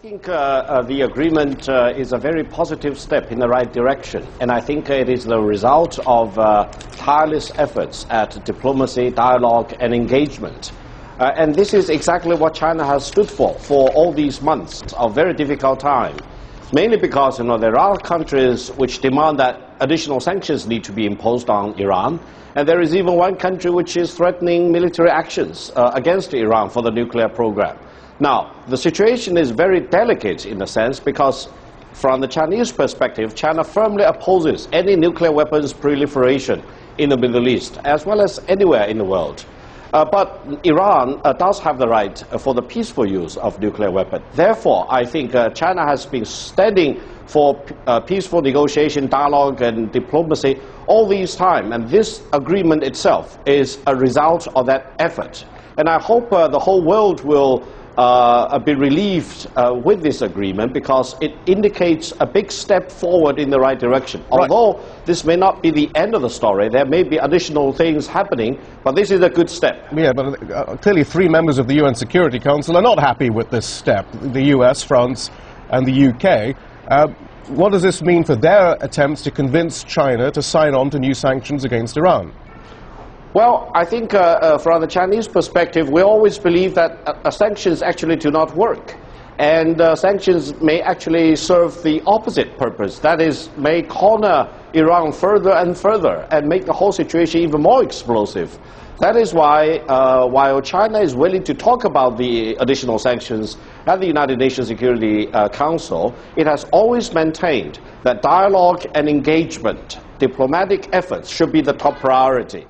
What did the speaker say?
think the agreement is a very positive step in the right direction, and I think it is the result of tireless efforts at diplomacy, dialogue, and engagement. And this is exactly what China has stood for all these months of very difficult time, mainly because there are countries which demand that additional sanctions need to be imposed on Iran, and there is even one country which is threatening military actions against Iran for the nuclear program. Now, the situation is very delicate in a sense because from the Chinese perspective, China firmly opposes any nuclear weapons proliferation in the Middle East, as well as anywhere in the world. But Iran does have the right for the peaceful use of nuclear weapons. Therefore, I think China has been standing for peaceful negotiation, dialogue, and diplomacy all this time, and this agreement itself is a result of that effort. And I hope the whole world will be relieved with this agreement because it indicates a big step forward in the right direction. Right. Although this may not be the end of the story, there may be additional things happening, but this is a good step. Yeah, but clearly 3 members of the UN Security Council are not happy with this step, the US, France, and the UK. What does this mean for their attempts to convince China to sign on to new sanctions against Iran? Well, I think from the Chinese perspective, we always believe that sanctions actually do not work. And sanctions may actually serve the opposite purpose. That is, may corner Iran further and further and make the whole situation even more explosive. That is why, while China is willing to talk about the additional sanctions at the United Nations Security Council, it has always maintained that dialogue and engagement, diplomatic efforts should be the top priority.